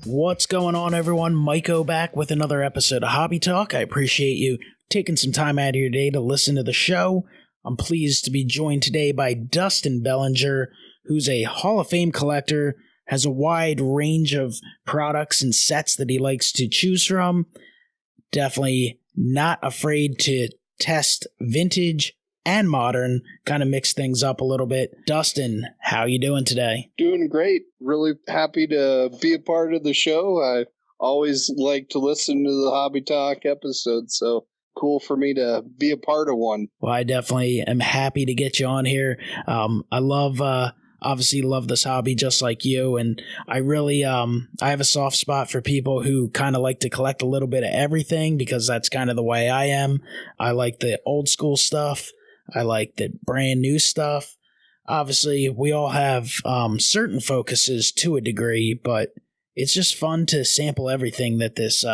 What's going on, everyone? MikeO back with another episode of Hobby Talk. I appreciate you taking some time out of your day to listen to the show. I'm pleased to be joined today by Dustin Bellinger, who's a Hall of Fame collector, has a wide range of products and sets that he likes to choose from. Definitely not afraid to test vintage and modern, kind of mix things up a little bit. Dustin, how you doing today? Doing great. Really happy to be a part of the show. I always like to listen to the Hobby Talk episodes, so cool for me to be a part of one. Well, I definitely am happy to get you on here. I obviously love this hobby just like you, and I really I have a soft spot for people who kind of like to collect a little bit of everything, because that's kind of the way I am. I like the old school stuff. I like the brand new stuff. Obviously, we all have certain focuses to a degree, but it's just fun to sample everything that this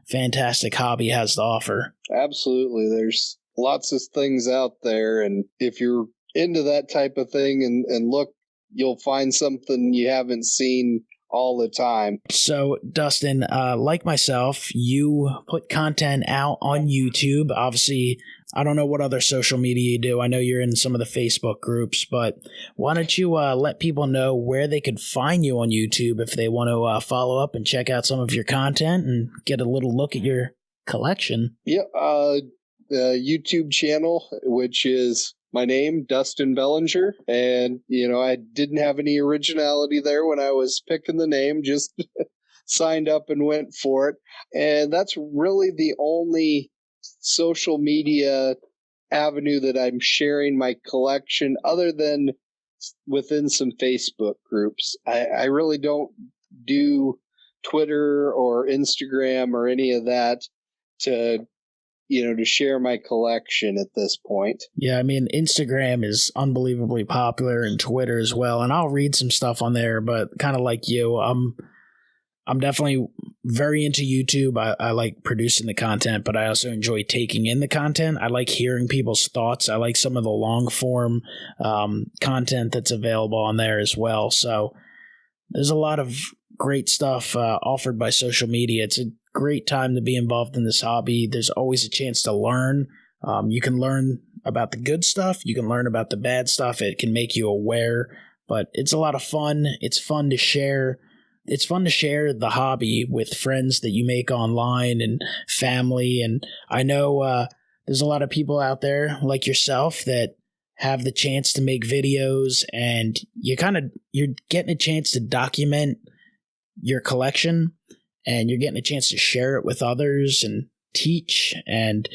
fantastic hobby has to offer. Absolutely. There's lots of things out there, and if you're into that type of thing and look, you'll find something you haven't seen all the time. So, Dustin, like myself, you put content out on YouTube. Obviously, I don't know what other social media you do. I know you're in some of the Facebook groups, but why don't you let people know where they could find you on YouTube if they want to follow up and check out some of your content and get a little look at your collection? Yeah, the YouTube channel, which is my name, Dustin Bellinger. And, I didn't have any originality there when I was picking the name, just signed up and went for it. And that's really the only social media avenue that I'm sharing my collection, other than within some Facebook groups. I really don't do Twitter or Instagram or any of that to share my collection at this point. Yeah, I mean, Instagram is unbelievably popular, and Twitter as well, and I'll read some stuff on there, but kind of like you, I'm definitely very into YouTube. I like producing the content, but I also enjoy taking in the content. I like hearing people's thoughts. I like some of the long form content that's available on there as well. So there's a lot of great stuff offered by social media. It's a great time to be involved in this hobby. There's always a chance to learn. You can learn about the good stuff. You can learn about the bad stuff. It can make you aware, but it's a lot of fun. It's fun to share. It's fun to share the hobby with friends that you make online and family. And I know there's a lot of people out there like yourself that have the chance to make videos, and you're getting a chance to document your collection, and you're getting a chance to share it with others and teach and,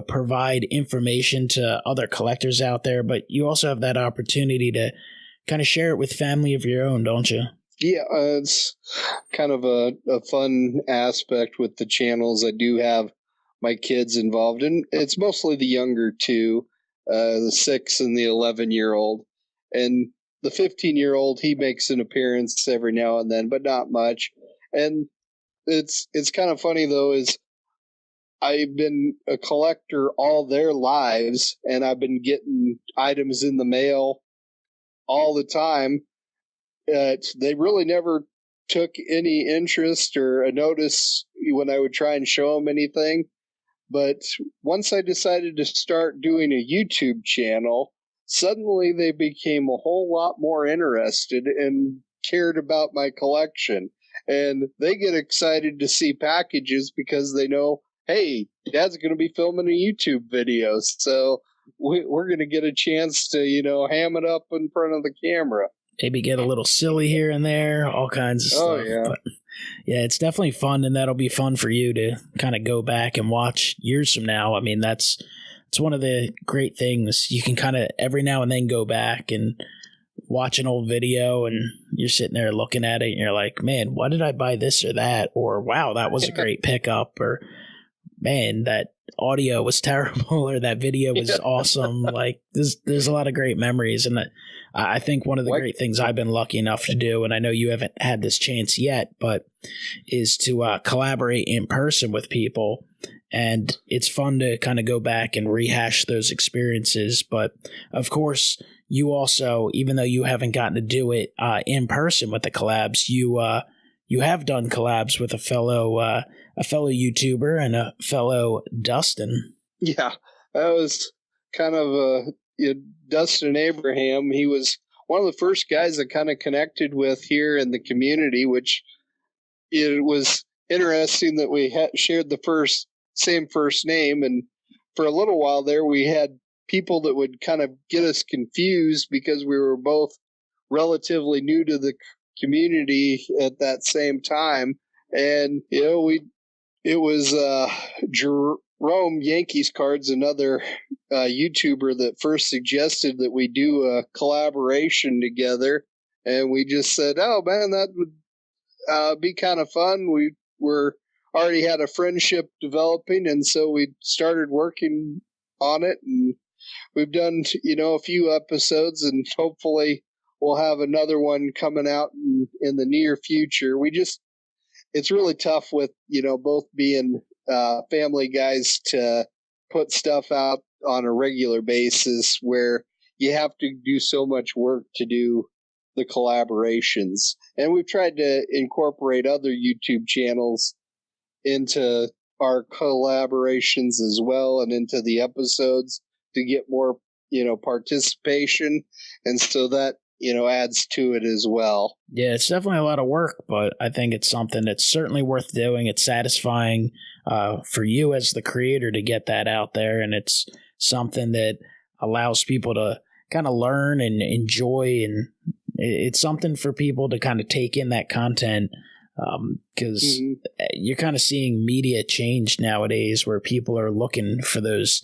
provide information to other collectors out there. But you also have that opportunity to kind of share it with family of your own, don't you? Yeah, it's kind of a fun aspect with the channels. I do have my kids involved, and it's mostly the younger two, the 6 and the 11-year-old. And the 15-year-old, he makes an appearance every now and then, but not much. And it's kind of funny, though, is I've been a collector all their lives, and I've been getting items in the mail all the time. They really never took any interest or a notice when I would try and show them anything. But once I decided to start doing a YouTube channel, suddenly they became a whole lot more interested and cared about my collection. And they get excited to see packages because they know, hey, Dad's going to be filming a YouTube video. So we're going to get a chance to, ham it up in front of the camera. Maybe get a little silly here and there, all kinds of stuff. Oh, yeah. But yeah, it's definitely fun, and that'll be fun for you to kind of go back and watch years from now. I mean, it's one of the great things. You can kind of every now and then go back and watch an old video, and you're sitting there looking at it, and you're like, man, why did I buy this or that? Or, wow, that was a great pickup. Or, man, that audio was terrible, or that video was awesome. Like, there's a lot of great memories, and I think one of the great things I've been lucky enough to do, and I know you haven't had this chance yet, but is to collaborate in person with people. And it's fun to kind of go back and rehash those experiences. But of course, you also, even though you haven't gotten to do it in person with the collabs, you you have done collabs with a fellow YouTuber and a fellow Dustin. Yeah, that was kind of Dustin Abraham. He was one of the first guys I kind of connected with here in the community, which it was interesting that we shared the same first name. And for a little while there, we had people that would kind of get us confused because we were both relatively new to the community at that same time. And, it was Jerome Yankees Cards, another YouTuber that first suggested that we do a collaboration together. And we just said, oh man, that would be kind of fun. We were already had a friendship developing, and so we started working on it. And we've done, a few episodes, and hopefully we'll have another one coming out in the near future. It's really tough with, both being family guys to put stuff out on a regular basis where you have to do so much work to do the collaborations. And we've tried to incorporate other YouTube channels into our collaborations as well and into the episodes to get more, participation. And so that, adds to it as well. Yeah, it's definitely a lot of work, but I think it's something that's certainly worth doing. It's satisfying for you as the creator to get that out there, and it's something that allows people to kind of learn and enjoy, and it's something for people to kind of take in that content because you're kind of seeing media change nowadays where people are looking for those.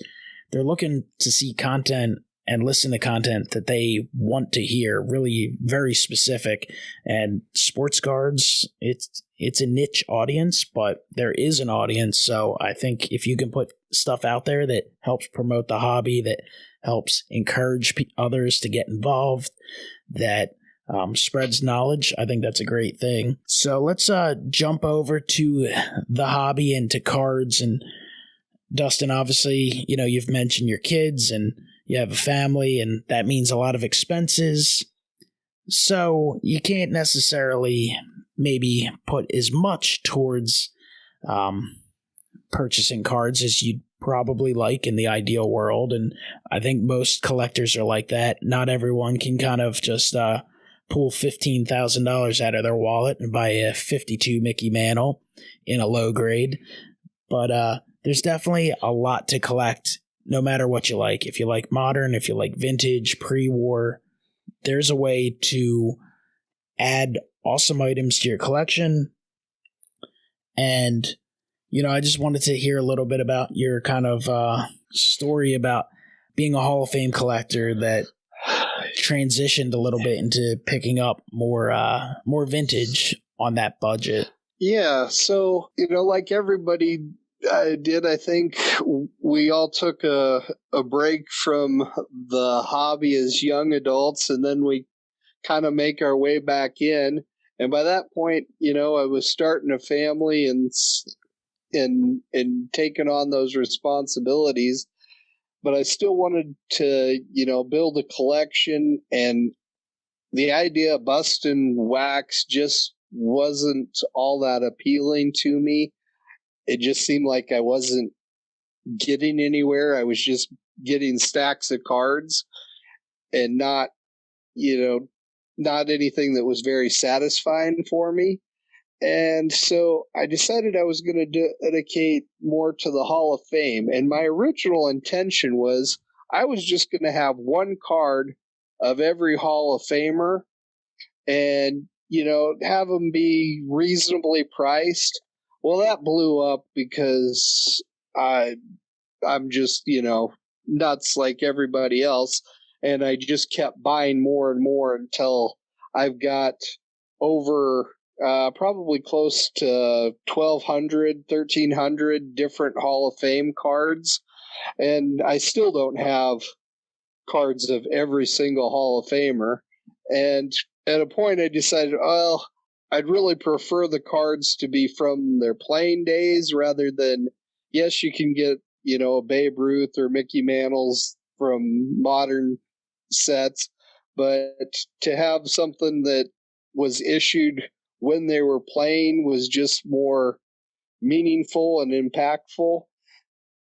They're looking to see content and listen to content that they want to hear, really very specific. And sports cards, it's a niche audience, but there is an audience. So I think if you can put stuff out there that helps promote the hobby, that helps encourage others to get involved, that spreads knowledge, I think that's a great thing. So let's jump over to the hobby and to cards. And Dustin, obviously, you've mentioned your kids and you have a family, and that means a lot of expenses. So you can't necessarily maybe put as much towards purchasing cards as you'd probably like in the ideal world. And I think most collectors are like that. Not everyone can kind of just pull $15,000 out of their wallet and buy a 52 Mickey Mantle in a low grade. But there's definitely a lot to collect, no matter what you like. If you like modern, if you like vintage, pre-war, there's a way to add awesome items to your collection. And, I just wanted to hear a little bit about your kind of story about being a Hall of Fame collector that transitioned a little bit into picking up more vintage on that budget. Yeah, so, like everybody did, I think we all took a break from the hobby as young adults, and then we kind of make our way back in. And by that point, I was starting a family and taking on those responsibilities, but I still wanted to, build a collection, and the idea of busting wax just wasn't all that appealing to me. It just seemed like I wasn't getting anywhere. I was just getting stacks of cards and not anything that was very satisfying for me. And so I decided I was going to dedicate more to the Hall of Fame. And my original intention was I was just going to have one card of every Hall of Famer and, have them be reasonably priced. Well, that blew up because I'm just, nuts like everybody else. And I just kept buying more and more until I've got over probably close to 1,200, 1,300 different Hall of Fame cards. And I still don't have cards of every single Hall of Famer. And at a point I decided, well, I'd really prefer the cards to be from their playing days rather than, yes, you can get, a Babe Ruth or Mickey Mantles from modern sets, but to have something that was issued when they were playing was just more meaningful and impactful.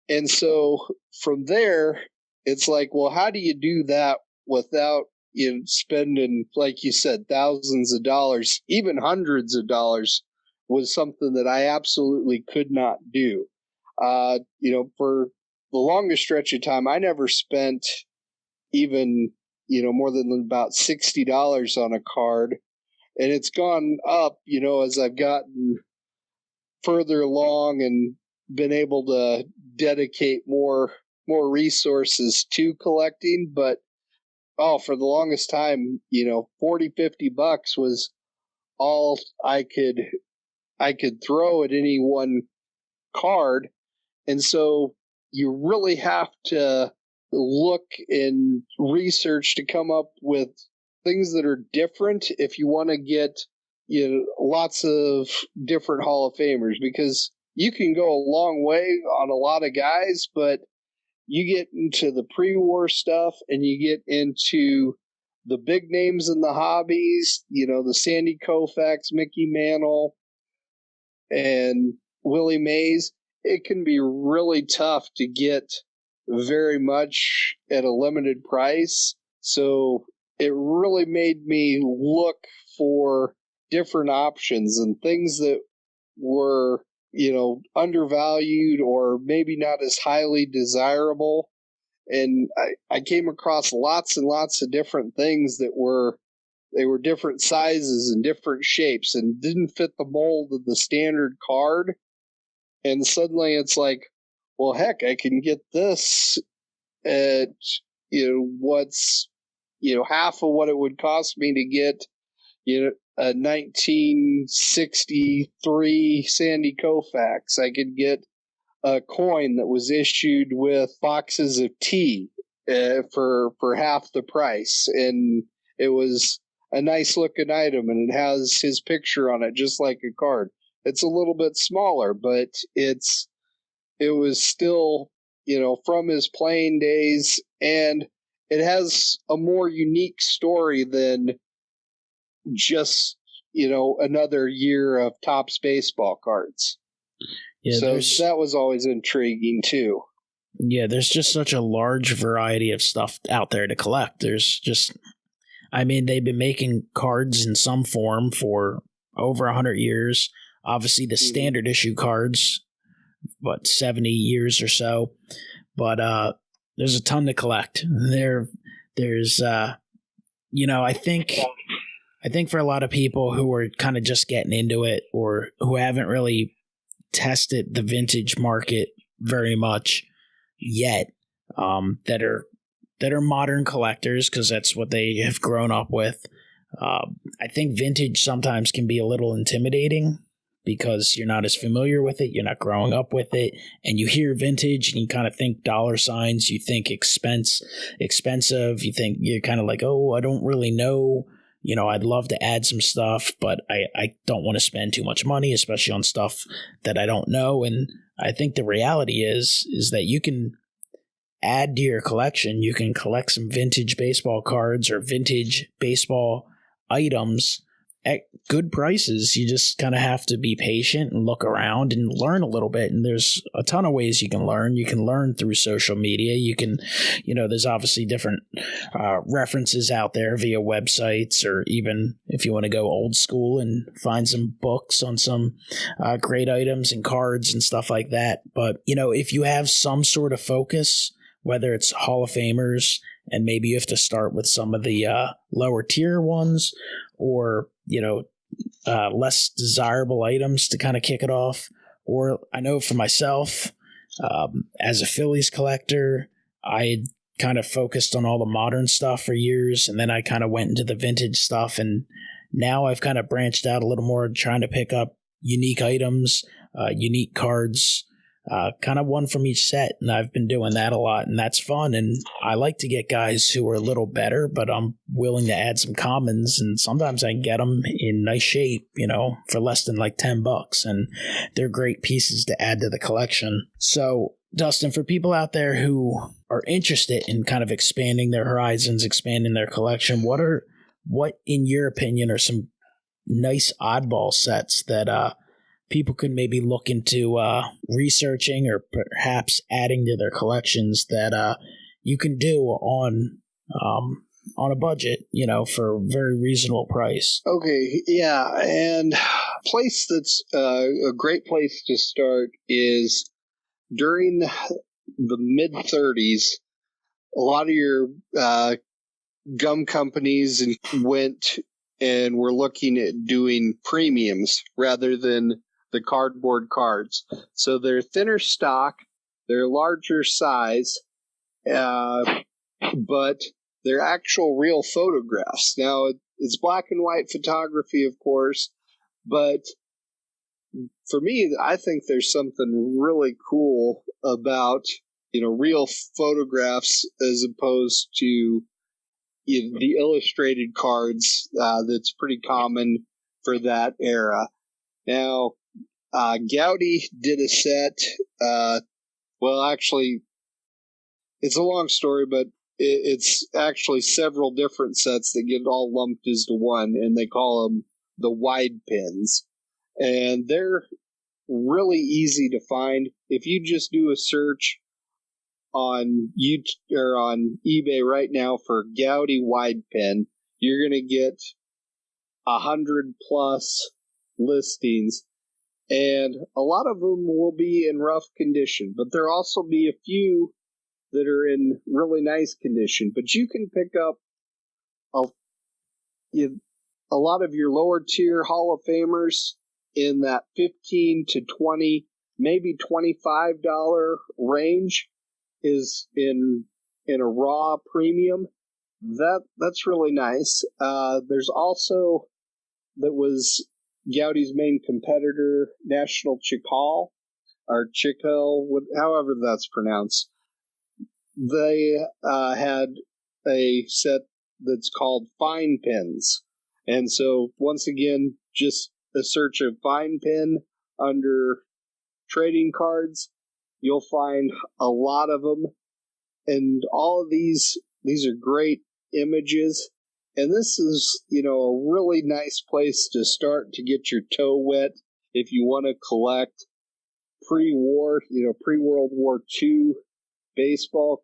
And so from there, it's like, well, how do you do that without spending, like you said, thousands of dollars, even hundreds of dollars, was something that I absolutely could not do. For the longest stretch of time, I never spent even, more than about $60 on a card. And it's gone up, as I've gotten further along and been able to dedicate more resources to collecting. But for the longest time, 40, $50 was all I could throw at any one card. And so you really have to look and research to come up with things that are different if you want to get lots of different Hall of Famers, because you can go a long way on a lot of guys, but you get into the pre-war stuff and you get into the big names in the hobbies, the Sandy Koufax, Mickey Mantle, and Willie Mays. It can be really tough to get very much at a limited price. So it really made me look for different options and things that were, undervalued or maybe not as highly desirable. And I came across lots and lots of different things that were different sizes and different shapes and didn't fit the mold of the standard card. And suddenly it's like, well, heck, I can get this at, what's, half of what it would cost me to get, a 1963 Sandy Koufax. I could get a coin that was issued with boxes of tea for half the price. And it was a nice looking item and it has his picture on it, just like a card. It's a little bit smaller, but it was still, from his playing days, and it has a more unique story than just, another year of Topps baseball cards. Yeah, so that was always intriguing too. Yeah, there's just such a large variety of stuff out there to collect. They've been making cards in some form for over 100 years. Obviously, the standard issue cards, 70 years or so. But there's a ton to collect. There's I think for a lot of people who are kind of just getting into it or who haven't really tested the vintage market very much yet, that are modern collectors, because that's what they have grown up with. I think vintage sometimes can be a little intimidating because you're not as familiar with it, you're not growing up with it, and you hear vintage and you kind of think dollar signs, you think expensive, you think you're kind of like, oh, I don't really know. I'd love to add some stuff, but I don't want to spend too much money, especially on stuff that I don't know. And I think the reality is that you can add to your collection. You can collect some vintage baseball cards or vintage baseball items at good prices. You just kind of have to be patient and look around and learn a little bit. And there's a ton of ways you can learn. You can learn through social media. You can, there's obviously different references out there via websites, or even if you want to go old school and find some books on some great items and cards and stuff like that. But, if you have some sort of focus, whether it's Hall of Famers, and maybe you have to start with some of the lower tier ones, or less desirable items to kind of kick it off. Or I know for myself, as a Phillies collector, I kind of focused on all the modern stuff for years, and then I kind of went into the vintage stuff, and now I've kind of branched out a little more, trying to pick up unique items, unique cards, kind of one from each set, and I've been doing that a lot, and that's fun. And I like to get guys who are a little better, but I'm willing to add some commons, and sometimes I can get them in nice shape, for less than like $10, and they're great pieces to add to the collection. So, Dustin, for people out there who are interested in kind of expanding their horizons, expanding their collection, what in your opinion are some nice oddball sets that people can maybe look into researching or perhaps adding to their collections that you can do on a budget, for a very reasonable price. Okay, yeah, and place that's a great place to start is during the mid 30s. A lot of your gum companies went and were looking at doing premiums rather than the cardboard cards. So they're thinner stock, they're larger size, but they're actual real photographs. Now, it's black and white photography, of course, but for me, I think there's something really cool about, real photographs as opposed to the illustrated cards that's pretty common for that era. Now, Gowdy did a set. Actually, it's a long story, but it's actually several different sets that get all lumped as to one, and they call them the wide pins. And they're really easy to find. If you just do a search on YouTube or on eBay right now for Gowdy wide pin, you're going to get 100 plus listings, and a lot of them will be in rough condition, but there'll also be a few that are in really nice condition. But you can pick up a lot of your lower tier Hall of Famers in that $15 to $20, maybe $25 range is in a raw premium. That's really nice. There's also, that was Gowdy's main competitor, National Chikal, or Chikal, however that's pronounced. They had a set that's called Fine Pins. And so, once again, just a search of Fine Pin under trading cards, you'll find a lot of them. And all of these are great images. And this is, a really nice place to start to get your toe wet if you want to collect pre-war, pre-World War II baseball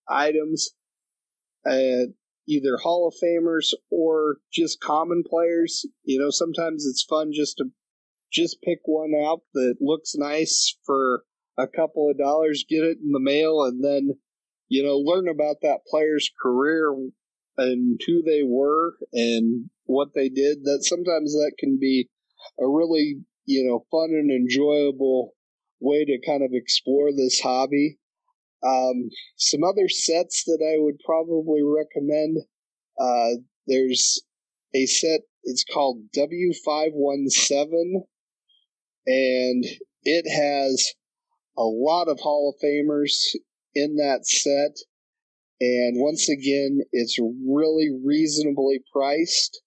items, either Hall of Famers or just common players. Sometimes it's fun just to pick one out that looks nice for a couple of dollars, get it in the mail, and then, learn about that player's career and who they were and what they did. That sometimes that can be a really, fun and enjoyable way to kind of explore this hobby. Some other sets that I would probably recommend, there's a set, it's called W517, and it has a lot of Hall of Famers in that set. And once again, it's really reasonably priced.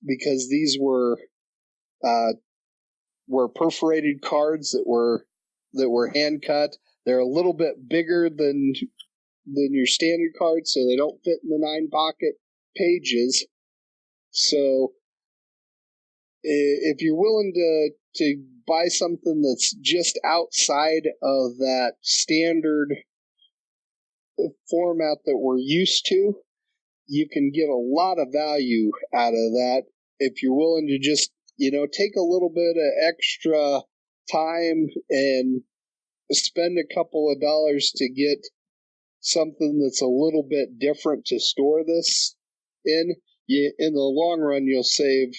Because these were perforated cards that were hand cut. They're a little bit bigger than your standard cards, so they don't fit in the 9-pocket pages. So if you're willing to buy something that's just outside of that standard format that we're used to, you can get a lot of value out of that if you're willing to just, take a little bit of extra time and spend a couple of dollars to get something that's a little bit different to store this in. In the long run, you'll save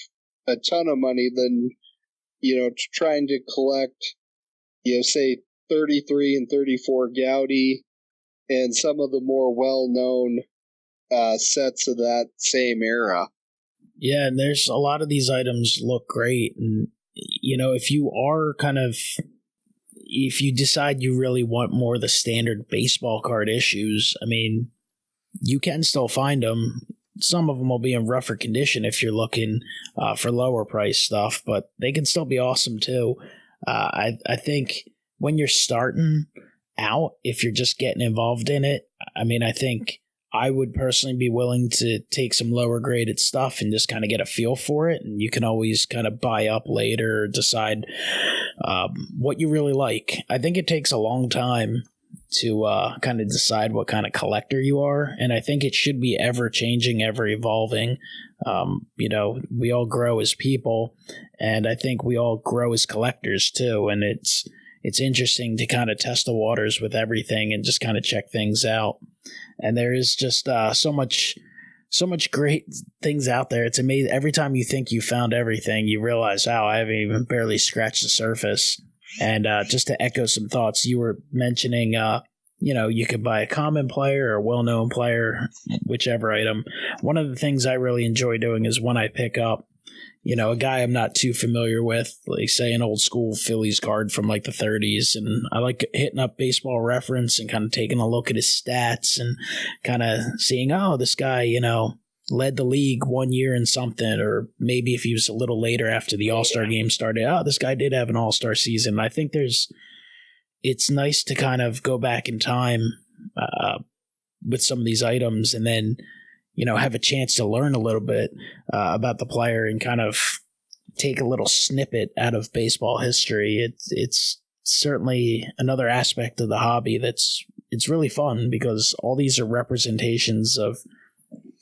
a ton of money than, trying to collect, say 33 and 34 Gowdy and some of the more well-known sets of that same era. Yeah, and there's a lot of these items look great. And, if you decide you really want more of the standard baseball card issues, you can still find them. Some of them will be in rougher condition if you're looking for lower price stuff, but they can still be awesome too. I think when you're starting out, if you're just getting involved in it, I think I would personally be willing to take some lower graded stuff and just kind of get a feel for it. And you can always kind of buy up later or decide what you really like. I think it takes a long time to kind of decide what kind of collector you are. And I think it should be ever changing, ever evolving. We all grow as people, and I think we all grow as collectors too. And it's interesting to kind of test the waters with everything and just kind of check things out. And there is just so much great things out there. It's amazing. Every time you think you found everything, you realize, I haven't even barely scratched the surface. And just to echo some thoughts, you were mentioning, you could buy a common player or a well-known player, whichever item. One of the things I really enjoy doing is when I pick up, a guy I'm not too familiar with, like say an old school Phillies card from like the 30s. And I like hitting up Baseball Reference and kind of taking a look at his stats and kind of seeing, this guy, led the league 1 year in something, or maybe if he was a little later after the All-Star game started, this guy did have an All-Star season. I think it's nice to kind of go back in time with some of these items and then, have a chance to learn a little bit about the player and kind of take a little snippet out of baseball history. It's certainly another aspect of the hobby it's really fun, because all these are representations of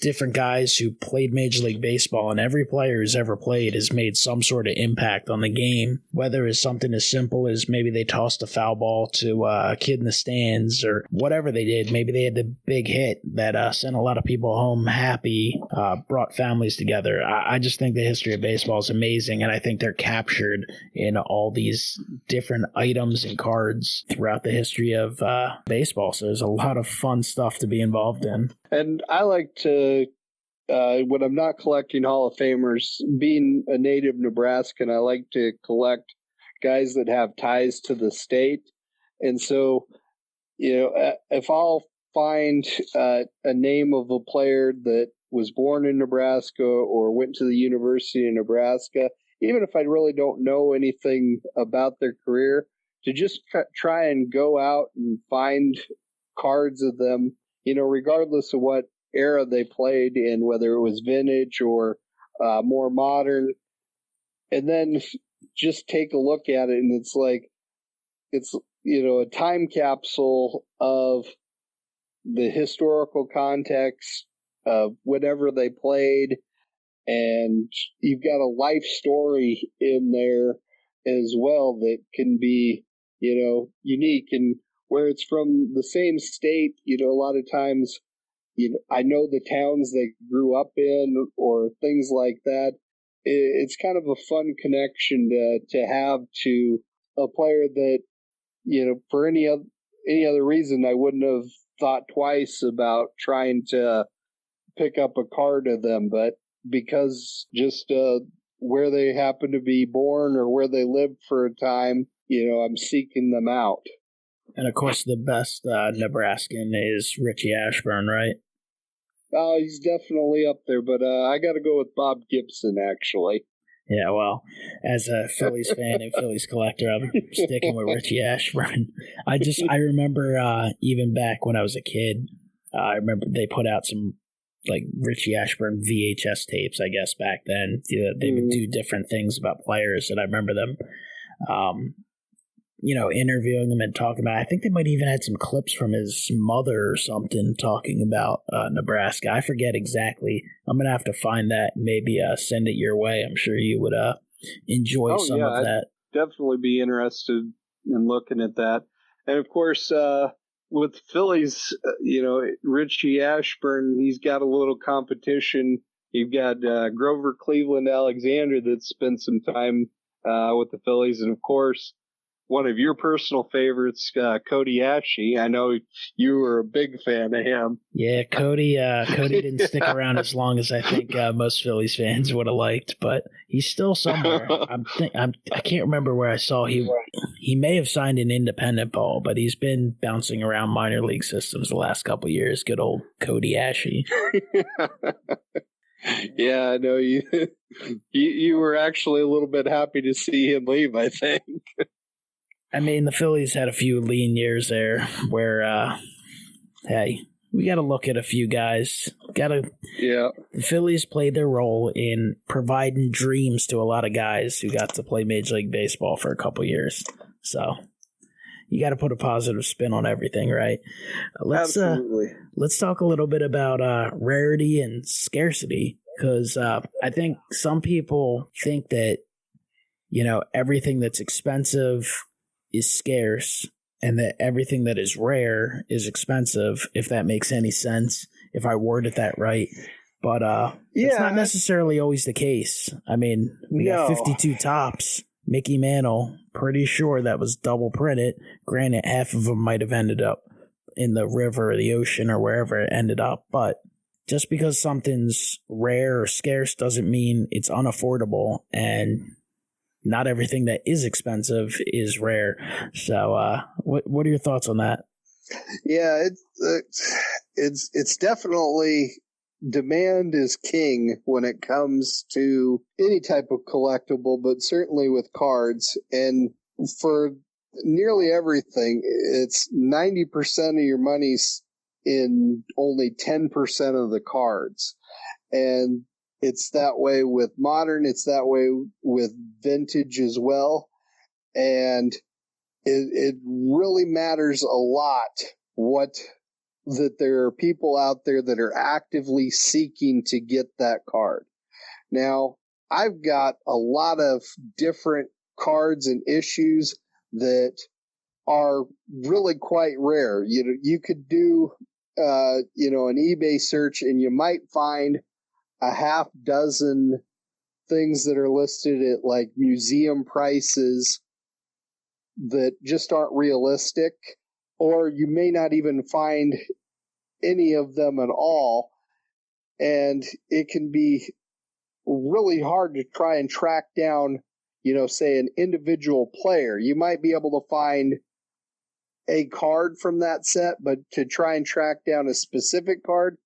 different guys who played Major League Baseball, and every player who's ever played has made some sort of impact on the game, whether it's something as simple as maybe they tossed a foul ball to a kid in the stands or whatever they did. Maybe they had the big hit that sent a lot of people home happy, brought families together. I just think the history of baseball is amazing, and I think they're captured in all these different items and cards throughout the history of baseball. So there's a lot of fun stuff to be involved in. And I like to, when I'm not collecting Hall of Famers, being a native Nebraskan, I like to collect guys that have ties to the state. And so, if I'll find a name of a player that was born in Nebraska or went to the University of Nebraska, even if I really don't know anything about their career, to just try and go out and find cards of them, regardless of what era they played in, whether it was vintage or more modern, and then just take a look at it. And it's like, it's, a time capsule of the historical context of whatever they played. And you've got a life story in there as well that can be, unique. And where it's from the same state, a lot of times, I know the towns they grew up in or things like that. It's kind of a fun connection to have to a player that, for any other reason, I wouldn't have thought twice about trying to pick up a card of them. But because just where they happen to be born or where they lived for a time, I'm seeking them out. And of course, the best Nebraskan is Richie Ashburn, right? He's definitely up there, but I got to go with Bob Gibson, actually. Yeah, well, as a Phillies fan and Phillies collector, I'm sticking with Richie Ashburn. I remember even back when I was a kid, I remember they put out some like Richie Ashburn VHS tapes, I guess, back then. They would do different things about players, and I remember them interviewing him and talking about, I think they might even had some clips from his mother or something talking about Nebraska. I forget exactly. I'm going to have to find that and maybe send it your way. I'm sure you would enjoy of that. I'd definitely be interested in looking at that. And of course, with Phillies, Richie Ashburn, he's got a little competition. You've got Grover Cleveland Alexander that spent some time with the Phillies. And of course, one of your personal favorites, Cody Ashe. I know you were a big fan of him. Yeah, Cody didn't stick around as long as I think most Phillies fans would have liked, but he's still somewhere. I can't remember where I saw he may have signed an independent ball, but he's been bouncing around minor league systems the last couple of years. Good old Cody Ashe. Yeah, I know you were actually a little bit happy to see him leave, I think. I mean, the Phillies had a few lean years there where, hey, we got to look at a few guys. Yeah. The Phillies played their role in providing dreams to a lot of guys who got to play Major League Baseball for a couple years. So you got to put a positive spin on everything, right? Absolutely. Let's talk a little bit about rarity and scarcity, because I think some people think that, everything that's expensive is scarce and that everything that is rare is expensive, if that makes any sense, if I worded that right. But it's not necessarily always the case. I mean, we got 52 tops. Mickey Mantle, pretty sure that was double printed. Granted, half of them might have ended up in the river or the ocean or wherever it ended up. But just because something's rare or scarce doesn't mean it's unaffordable. And not everything that is expensive is rare. So what are your thoughts on that? Yeah, it's definitely, demand is king when it comes to any type of collectible, but certainly with cards. And for nearly everything, it's 90% of your money's in only 10% of the cards. And it's that way with modern, it's that way with vintage as well. And it really matters a lot that there are people out there that are actively seeking to get that card. Now, I've got a lot of different cards and issues that are really quite rare. You could do, an eBay search and you might find a half dozen things that are listed at like museum prices that just aren't realistic, or you may not even find any of them at all. And it can be really hard to try and track down, say an individual player. You might be able to find a card from that set, but to try and track down a specific card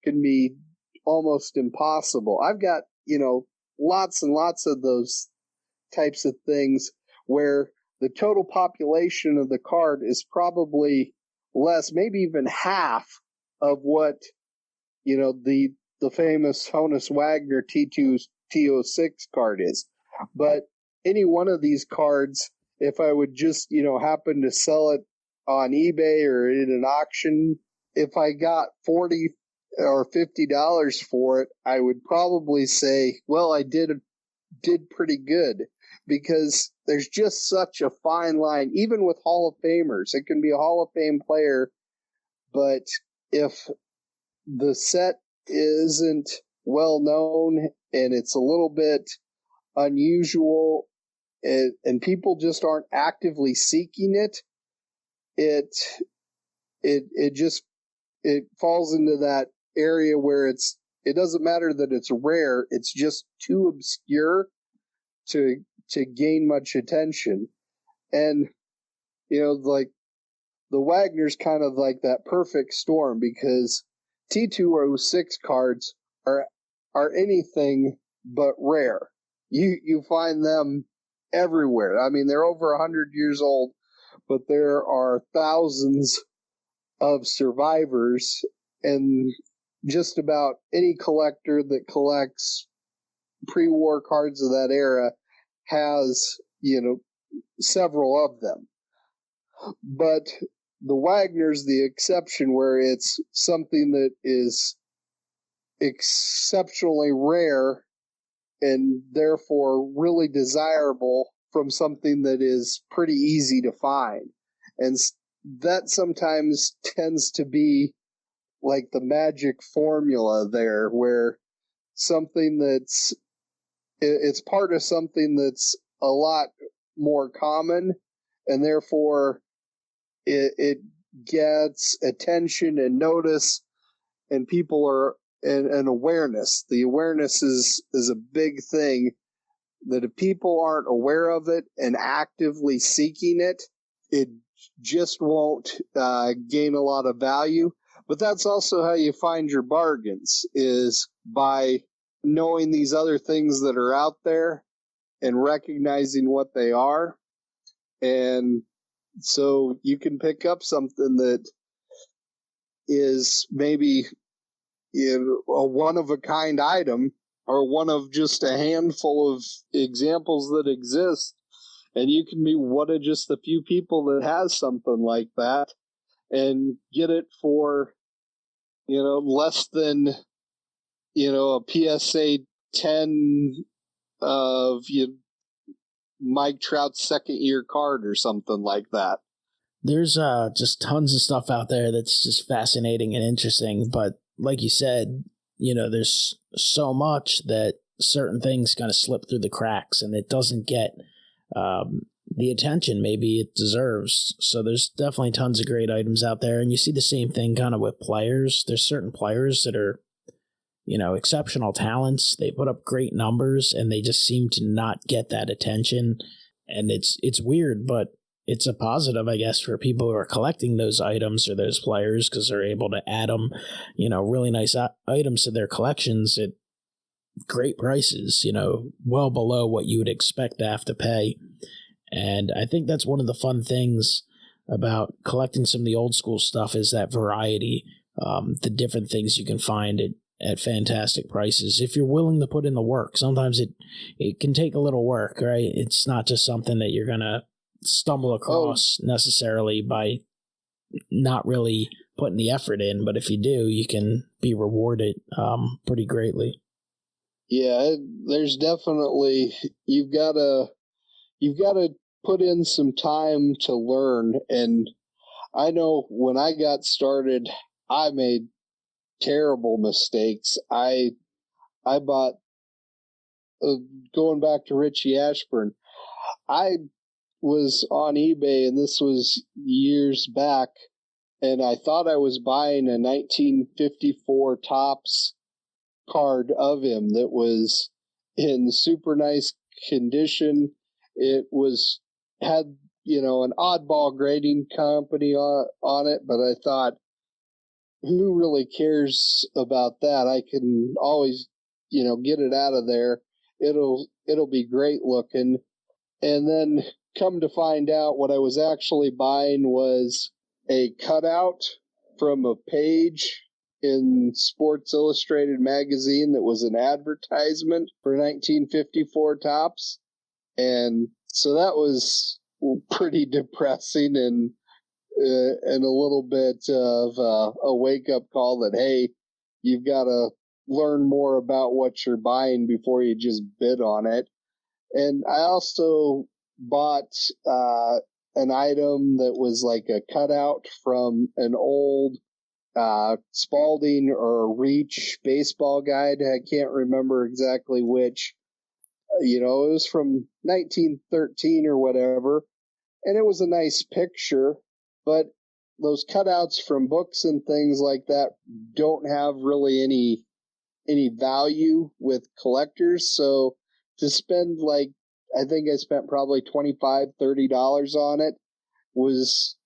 can be almost impossible. I've got, lots and lots of those types of things where the total population of the card is probably less, maybe even half of what, the famous Honus Wagner T06 card is. But any one of these cards, if I would just, happen to sell it on eBay or in an auction, if I got $40 or $50 for it, I would probably say, well, I did pretty good, because there's just such a fine line, even with Hall of Famers. It can be a Hall of Fame player, but if the set isn't well known and it's a little bit unusual, and people just aren't actively seeking it, it falls into that area where it doesn't matter that it's rare, it's just too obscure to gain much attention. And like the Wagner's kind of like that perfect storm, because T206 cards are anything but rare. You find them everywhere. I mean, they're over 100 years old, but there are thousands of survivors, and just about any collector that collects pre-war cards of that era has, several of them. But the Wagner's the exception, where it's something that is exceptionally rare and therefore really desirable from something that is pretty easy to find. And that sometimes tends to be like the magic formula there, where something it's part of something that's a lot more common, and therefore it gets attention and notice, and people are and awareness. The awareness is a big thing, that if people aren't aware of it and actively seeking it, it just won't gain a lot of value. But that's also how you find your bargains, is by knowing these other things that are out there and recognizing what they are. And so you can pick up something that is maybe a one-of-a-kind item or one of just a handful of examples that exist, and you can be one of just the few people that has something like that and get it for, less than, a PSA 10 of Mike Trout's second-year card or something like that. There's just tons of stuff out there that's just fascinating and interesting, but like you said, there's so much that certain things kind of slip through the cracks and it doesn't get the attention maybe it deserves. So there's definitely tons of great items out there, and you see the same thing kind of with players. There's certain players that are, exceptional talents. They put up great numbers and they just seem to not get that attention. And it's weird, but it's a positive, I guess, for people who are collecting those items or those players, because they're able to add them, really nice items to their collections at great prices, well below what you would expect to have to pay. And I think that's one of the fun things about collecting some of the old school stuff is that variety, the different things you can find at fantastic prices if you're willing to put in the work. Sometimes it can take a little work, right? It's not just something that you're going to stumble across necessarily by not really putting the effort in, but if you do, you can be rewarded pretty greatly. Yeah, there's definitely, you've got to put in some time to learn. And I know when I got started, I made terrible mistakes. I bought, going back to Richie Ashburn, I was on eBay, and this was years back, and I thought I was buying a 1954 Topps card of him that was in super nice condition. It had an oddball grading company on it, but I thought, who really cares about that? I can always get it out of there. It'll be great looking. And then come to find out, what I was actually buying was a cutout from a page in Sports Illustrated magazine that was an advertisement for 1954 Topps. And so that was pretty depressing and a little bit of a wake-up call that, hey, you've got to learn more about what you're buying before you just bid on it. And I also bought an item that was like a cutout from an old Spalding or Reach baseball guide. I can't remember exactly which. It was from 1913 or whatever. And it was a nice picture, but those cutouts from books and things like that don't have really any value with collectors. So to spend I think I spent probably $25-$30 on it was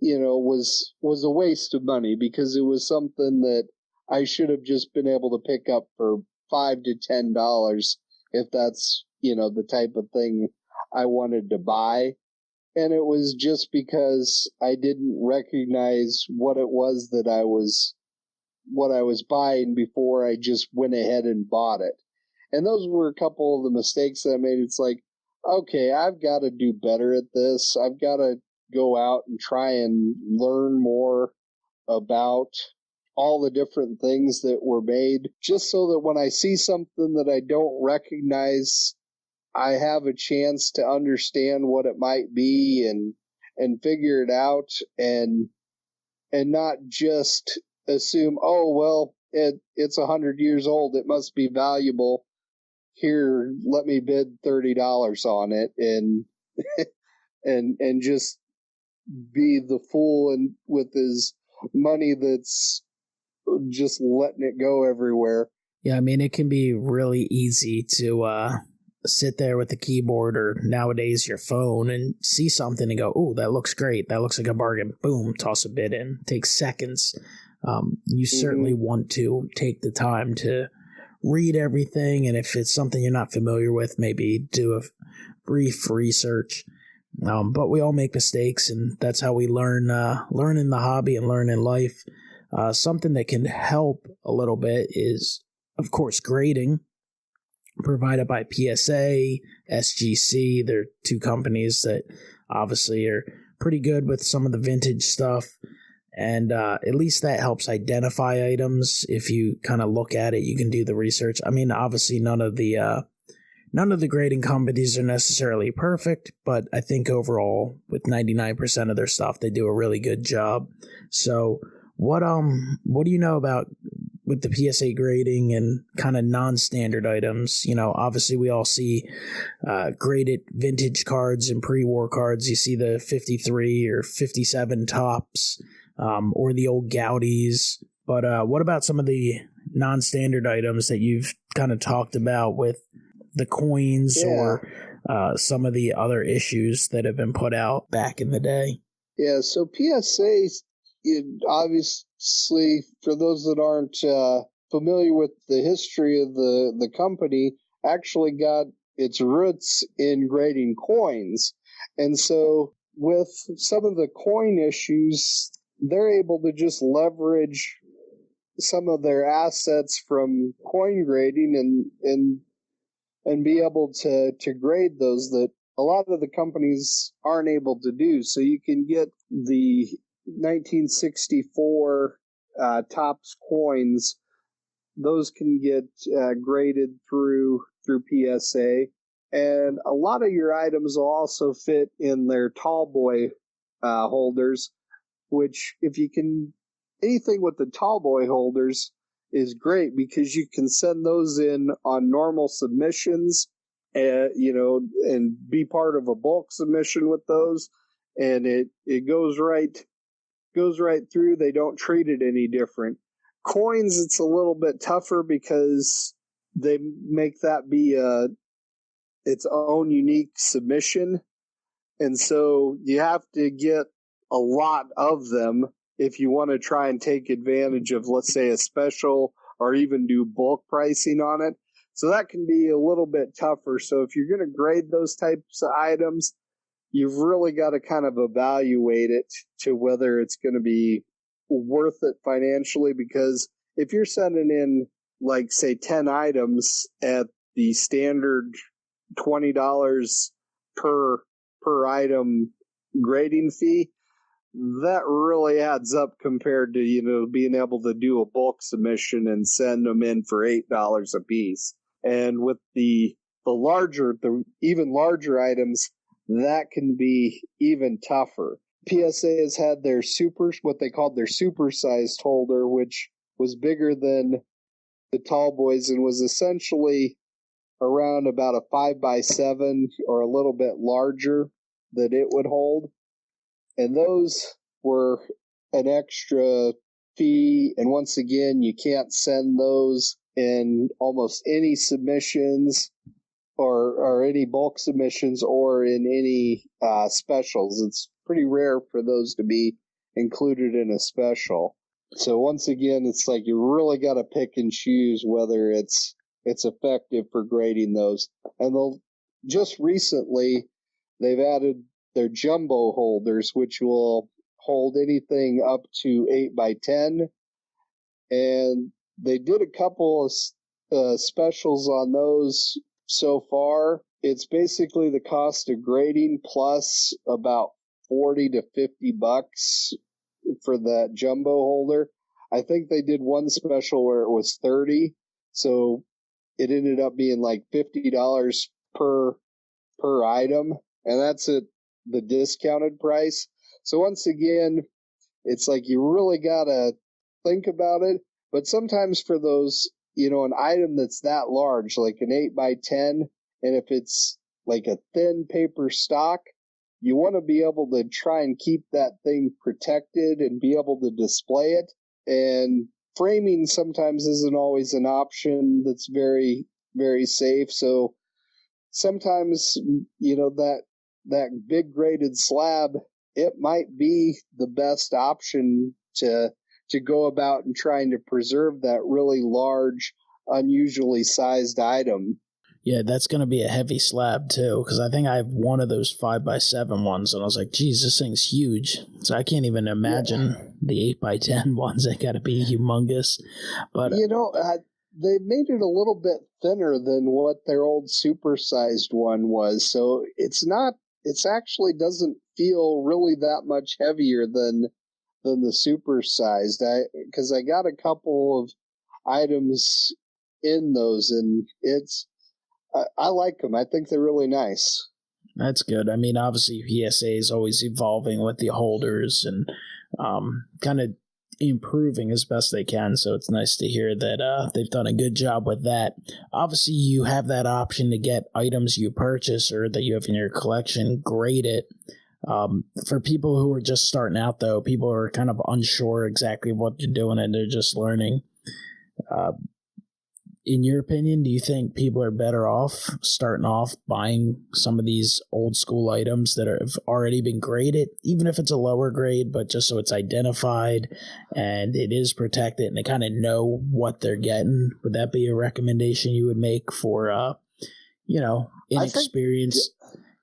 a waste of money, because it was something that I should have just been able to pick up for $5 to $10 if that's the type of thing I wanted to buy. And it was just because I didn't recognize what it was that I was buying before I just went ahead and bought it. And those were a couple of the mistakes that I made. It's like, okay, I've got to do better at this. I've got to go out and try and learn more about all the different things that were made, just so that when I see something that I don't recognize, I have a chance to understand what it might be and figure it out, and not just assume, oh, well, it's 100 years old, it must be valuable. Here, let me bid $30 on it, and and just be the fool and with his money that's just letting it go everywhere. Yeah, I mean, it can be really easy to sit there with the keyboard or nowadays your phone and see something and go, oh, that looks great. That looks like a bargain. Boom, toss a bid in. Takes seconds. You certainly want to take the time to read everything, and if it's something you're not familiar with, maybe do a brief research. But we all make mistakes, and that's how we learn in the hobby and learn in life. Something that can help a little bit is, of course, grading provided by PSA, SGC. They're two companies that obviously are pretty good with some of the vintage stuff. And at least that helps identify items. If you kind of look at it, you can do the research. I mean, obviously none of the grading companies are necessarily perfect, but I think overall with 99% of their stuff, they do a really good job. So what do you know about with the PSA grading and kind of non-standard items? You know, obviously we all see graded vintage cards and pre-war cards. You see the 53 or 57 tops, or the old Gaudies. But what about some of the non-standard items that you've kind of talked about with the coins or some of the other issues that have been put out back in the day? Yeah, so PSA, obviously, for those that aren't familiar with the history of the company, actually got its roots in grading coins. And so with some of the coin issues, they're able to just leverage some of their assets from coin grading and be able to grade those that a lot of the companies aren't able to do. So you can get the 1964 Topps coins. Those can get graded through PSA. And a lot of your items will also fit in their tall boy holders, which if you can, anything with the tall boy holders is great because you can send those in on normal submissions, and be part of a bulk submission with those, and it goes right through. They don't treat it any different. Coins, it's a little bit tougher because they make that be its own unique submission, and so you have to get a lot of them if you want to try and take advantage of, let's say, a special or even do bulk pricing on it. So that can be a little bit tougher. So if you're going to grade those types of items, you've really got to kind of evaluate it to whether it's going to be worth it financially. Because if you're sending in, like, say, 10 items at the standard $20 per item grading fee, that really adds up compared to, being able to do a bulk submission and send them in for $8 a piece. And with the even larger items, that can be even tougher. PSA has had what they called their supersized holder, which was bigger than the tall boys and was essentially around about a 5x7 or a little bit larger that it would hold. And those were an extra fee. And once again, you can't send those in almost any submissions or any bulk submissions or in any specials. It's pretty rare for those to be included in a special. So once again, it's like you really got to pick and choose whether it's effective for grading those. And just recently, they've added their jumbo holders, which will hold anything up to 8x10. And they did a couple of specials on those so far. It's basically the cost of grading plus about $40 to $50 for that jumbo holder. I think they did one special where it was $30, so it ended up being like $50 per item, and that's at the discounted price. So once again, it's like you really gotta think about it. But sometimes for those, an item that's that large, like an 8x10, and if it's like a thin paper stock, you want to be able to try and keep that thing protected and be able to display it. And framing sometimes isn't always an option that's very, very safe. So sometimes, that big graded slab, it might be the best option to go about and trying to preserve that really large, unusually sized item. Yeah, that's going to be a heavy slab too, because I think I have one of those 5x7 ones, and I was like, geez, this thing's huge. So I can't even imagine the 8x10 ones. They got to be humongous. But they made it a little bit thinner than what their old supersized one was. So it's actually doesn't feel really that much heavier than the supersized. Because I got a couple of items in those, and I like them. I think they're really nice. That's good. I mean, obviously PSA is always evolving with the holders and kind of improving as best they can, so it's nice to hear that they've done a good job with that. Obviously, you have that option to get items you purchase or that you have in your collection graded. For people who are just starting out, though, people are kind of unsure exactly what they're doing and they're just learning. In your opinion, do you think people are better off starting off buying some of these old school items that have already been graded, even if it's a lower grade, but just so it's identified and it is protected and they kind of know what they're getting? Would that be a recommendation you would make for, inexperienced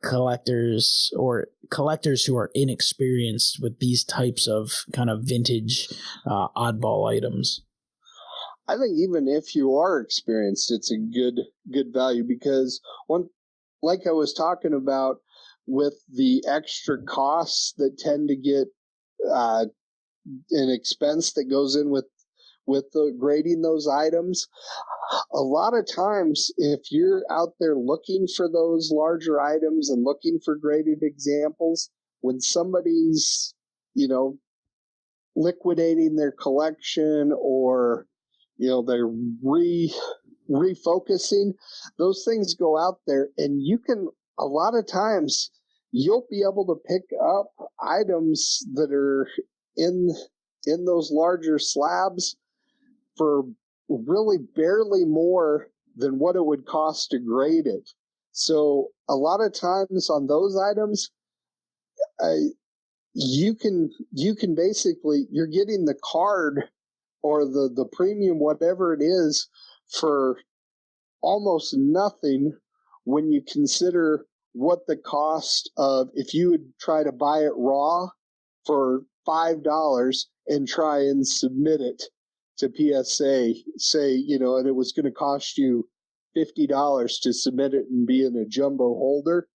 collectors or collectors who are inexperienced with these types of kind of vintage oddball items? I think even if you are experienced, it's a good value, because like I was talking about with the extra costs that tend to get an expense that goes in with the grading those items. A lot of times, if you're out there looking for those larger items and looking for graded examples, when somebody's, liquidating their collection or they're refocusing, those things go out there, and a lot of times you'll be able to pick up items that are in those larger slabs for really barely more than what it would cost to grade it. So a lot of times on those items, you can basically, you're getting the card or the premium, whatever it is, for almost nothing when you consider what the cost of, if you would try to buy it raw for $5 and try and submit it to PSA, and it was going to cost you $50 to submit it and be in a jumbo holder.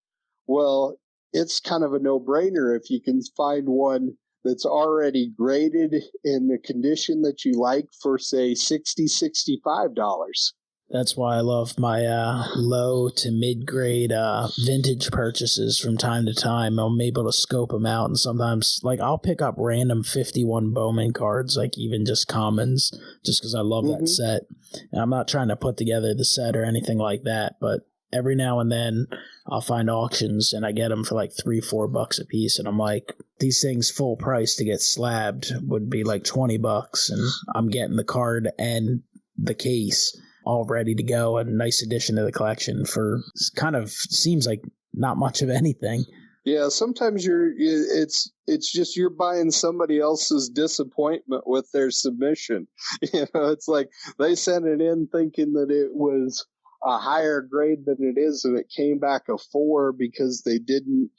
Well, it's kind of a no-brainer if you can find one that's already graded in the condition that you like for, say, $60, $65. That's why I love my low to mid-grade vintage purchases from time to time. I'm able to scope them out, and sometimes, I'll pick up random 51 Bowman cards, even just commons, just because I love that set. And I'm not trying to put together the set or anything like that, but every now and then I'll find auctions and I get them for $3-4 a piece, and I'm like, these things full price to get slabbed would be $20, and I'm getting the card and the case all ready to go. A nice addition to the collection for kind of seems like not much of anything. Yeah, sometimes it's just you're buying somebody else's disappointment with their submission. It's like they sent it in thinking that it was a higher grade than it is, and it came back a 4 because they didn't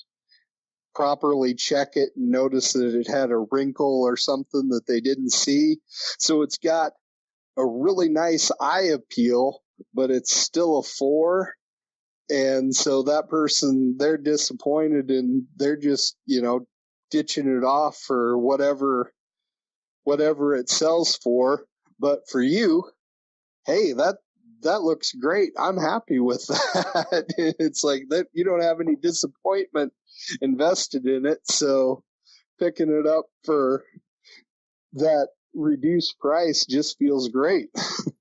properly check it and notice that it had a wrinkle or something that they didn't see. So it's got a really nice eye appeal, but it's still a 4. And so that person, they're disappointed and they're just, ditching it off for whatever it sells for. But for you, hey, that looks great. I'm happy with that. It's like that you don't have any disappointment invested in it. So picking it up for that reduced price just feels great.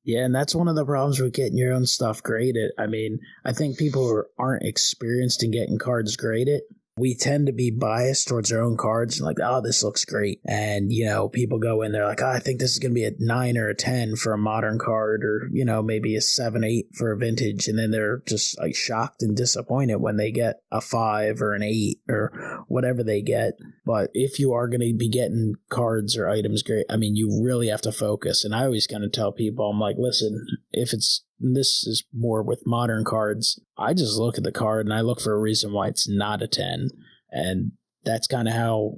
Yeah, and that's one of the problems with getting your own stuff graded. I mean, I think people who aren't experienced in getting cards graded, we tend to be biased towards our own cards and oh, this looks great. And, people go in, they're like, oh, I think this is going to be a 9 or a 10 for a modern card, or, maybe a 7, 8 for a vintage. And then they're just shocked and disappointed when they get a 5 or an 8 or whatever they get. But if you are going to be getting cards or items great, I mean, you really have to focus. And I always kind of tell people, I'm like, listen, this is more with modern cards, I just look at the card and I look for a reason why it's not a 10. And that's kind of how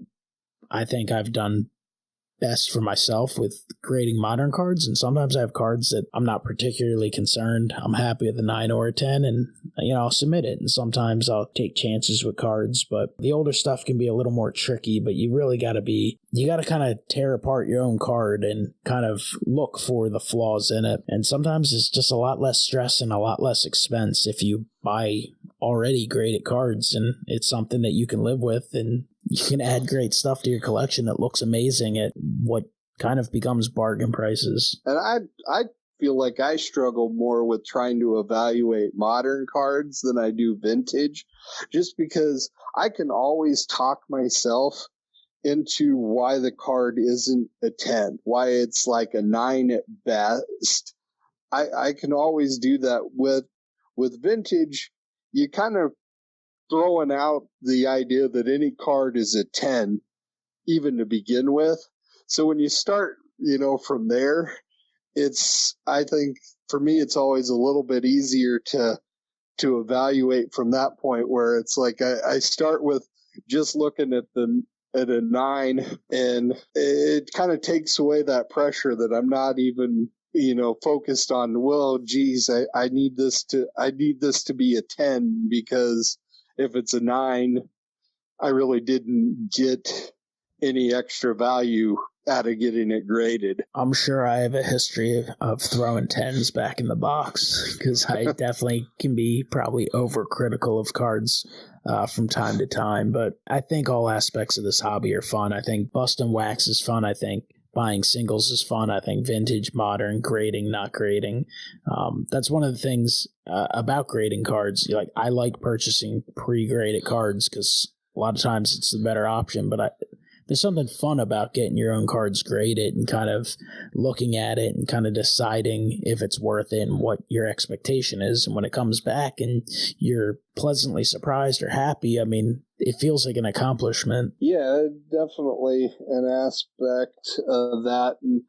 I think I've done best for myself with grading modern cards. And sometimes I have cards that I'm not particularly concerned. I'm happy with a 9 or a 10, and I'll submit it. And sometimes I'll take chances with cards, but the older stuff can be a little more tricky. But you really got to kind of tear apart your own card and kind of look for the flaws in it. And sometimes it's just a lot less stress and a lot less expense if you buy already graded cards, and it's something that you can live with, and you can add great stuff to your collection that looks amazing at what kind of becomes bargain prices. And I feel like I struggle more with trying to evaluate modern cards than I do vintage, just because I can always talk myself into why the card isn't a 10, why it's like a 9 at best. I can always do that. With vintage, you kind of throwing out the idea that any card is a 10, even to begin with. So when you start, from there, I think for me, it's always a little bit easier to evaluate from that point, where it's like I start with just looking at a 9, and it kind of takes away that pressure that I'm not even focused on, well, geez, I need this to be a 10, because if it's a 9, I really didn't get any extra value out of getting it graded. I'm sure I have a history of throwing 10s back in the box, because I definitely can be probably overcritical of cards from time to time. But I think all aspects of this hobby are fun. I think busting wax is fun. I think buying singles is fun. I think vintage, modern, grading, not grading. That's one of the things about grading cards. I like purchasing pre-graded cards because a lot of times it's the better option. But there's something fun about getting your own cards graded and kind of looking at it and kind of deciding if it's worth it and what your expectation is. And when it comes back and you're pleasantly surprised or happy, it feels like an accomplishment. Yeah, definitely an aspect of that. And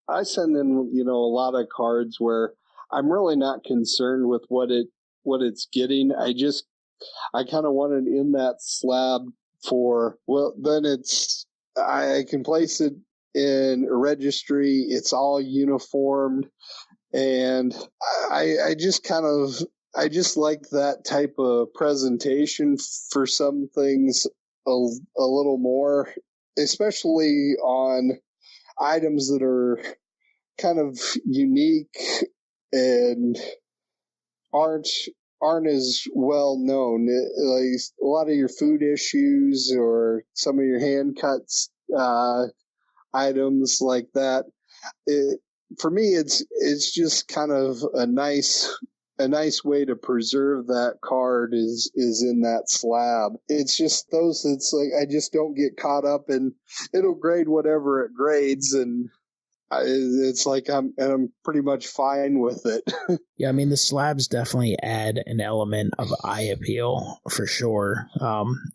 I send in, a lot of cards where I'm really not concerned with what it's getting. I kind of want it in that slab then I can place it in a registry. It's all uniformed, and I just like that type of presentation for some things a little more, especially on items that are kind of unique and aren't as well known. Like a lot of your food issues or some of your hand cuts items like that. For me, it's just kind of a nice way to preserve that card is in that slab. It's just it's like I just don't get caught up in it'll grade whatever it grades, and it's like I'm pretty much fine with it. Yeah, the slabs definitely add an element of eye appeal for sure.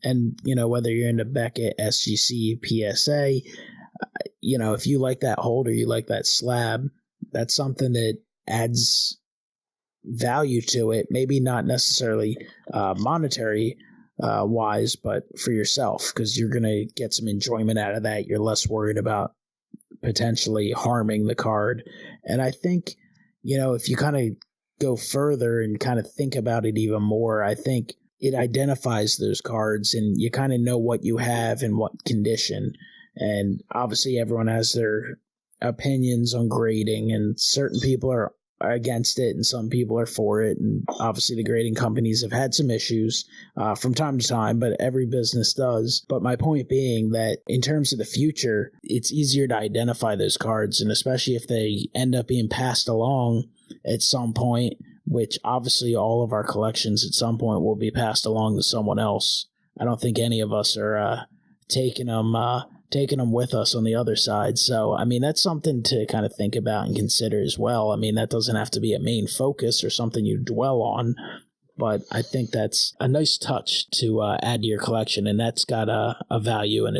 And whether you're into Beckett, SGC, PSA, if you like that holder, you like that slab, that's something that adds value to it. Maybe not necessarily monetary wise, but for yourself, because you're going to get some enjoyment out of that. You're less worried about potentially harming the card. And I think, if you kind of go further and kind of think about it even more, I think it identifies those cards and you kind of know what you have and what condition. And obviously everyone has their opinions on grading, and certain people are against it and some people are for it. And obviously the grading companies have had some issues from time to time, but every business does. But my point being that in terms of the future, it's easier to identify those cards, and especially if they end up being passed along at some point, which obviously all of our collections at some point will be passed along to someone else. I don't think any of us are taking them with us on the other side. So, that's something to kind of think about and consider as well. That doesn't have to be a main focus or something you dwell on, but I think that's a nice touch to add to your collection, and that's got a value in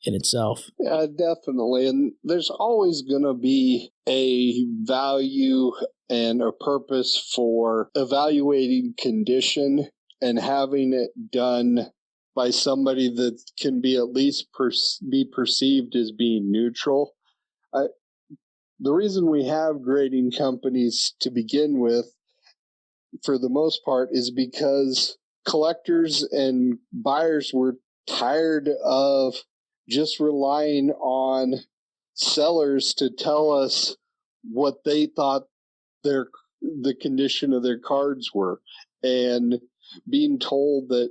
in itself. Yeah, definitely. And there's always going to be a value and a purpose for evaluating condition and having it done by somebody that can be at least be perceived as being neutral. The reason we have grading companies to begin with, for the most part, is because collectors and buyers were tired of just relying on sellers to tell us what they thought the condition of their cards were, and being told that,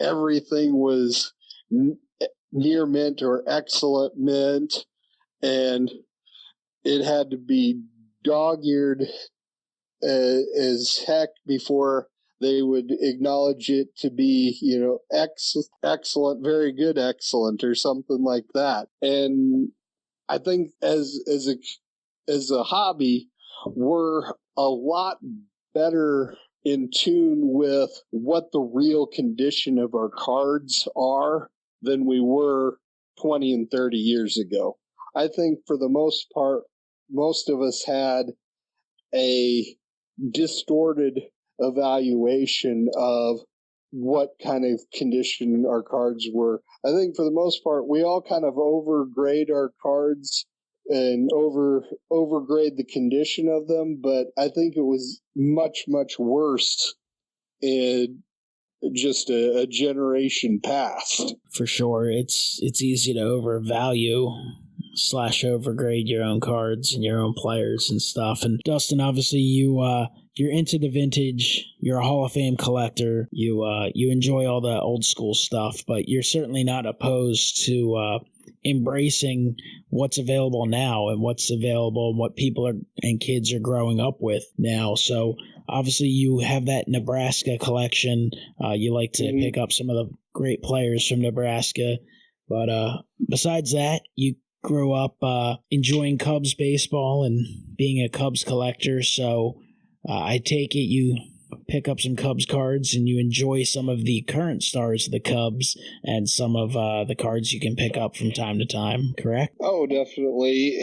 everything was near mint or excellent mint, and it had to be dog-eared as heck before they would acknowledge it to be, excellent, very good, excellent, or something like that. And I think as a hobby, we're a lot better in tune with what the real condition of our cards are than we were 20 and 30 years ago. I think for the most part, most of us had a distorted evaluation of what kind of condition our cards were. I think for the most part, we all kind of overgrade our cards and overgrade the condition of them, but I think it was much, much worse in just a generation past. For sure. It's easy to overvalue / overgrade your own cards and your own players and stuff. And Dustin, obviously you're into the vintage, you're a Hall of Fame collector, you enjoy all the old school stuff, but you're certainly not opposed to embracing what's available now and what's available and what people and kids are growing up with now. So obviously you have that Nebraska collection. You like to pick up some of the great players from Nebraska. But besides that, you grew up enjoying Cubs baseball and being a Cubs collector. So I take it you pick up some Cubs cards and you enjoy some of the current stars of the Cubs and some of the cards you can pick up from time to time, correct? Oh, definitely.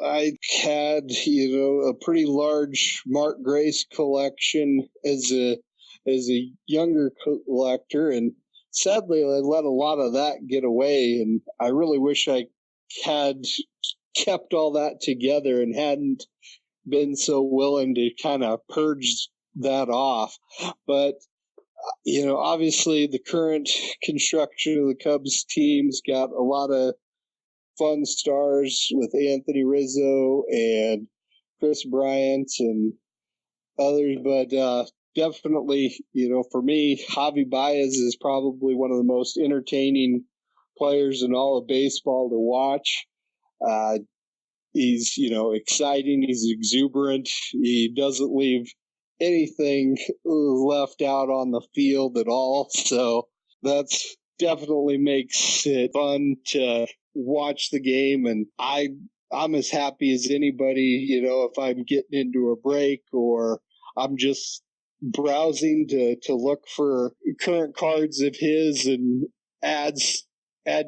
I had, a pretty large Mark Grace collection as a younger collector, and sadly I let a lot of that get away, and I really wish I had kept all that together and hadn't been so willing to kind of purge that off. But obviously the current construction of the Cubs team's got a lot of fun stars with Anthony Rizzo and Chris Bryant and others, but definitely, for me, Javi Baez is probably one of the most entertaining players in all of baseball to watch. He's, exciting. He's exuberant. He doesn't leave anything left out on the field at all. So that's definitely makes it fun to watch the game. And I'm as happy as anybody, if I'm getting into a break or I'm just browsing to look for current cards of his and add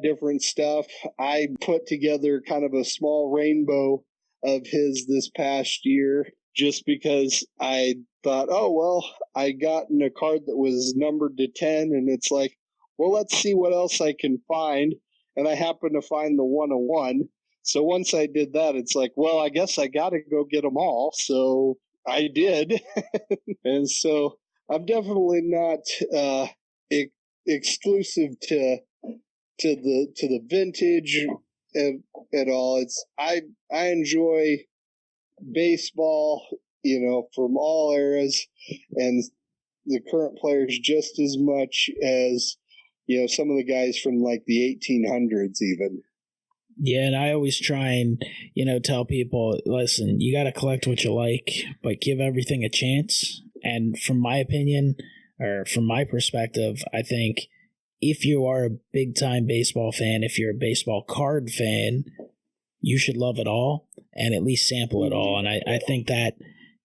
different stuff. I put together kind of a small rainbow of his this past year just because I thought, oh, well, I got in a card that was numbered to 10, and it's like, well, let's see what else I can find. And I happened to find the 101. So once I did that, it's like, well, I guess I got to go get them all. So I did. And so I'm definitely not exclusive to the vintage at all. It's I enjoy baseball, from all eras, and the current players just as much as some of the guys from like the 1800s even. Yeah, and I always try and, tell people, listen, you got to collect what you like, but give everything a chance. And from my opinion, or from my perspective, I think if you are a big-time baseball fan, if you're a baseball card fan, you should love it all and at least sample it all. And I think that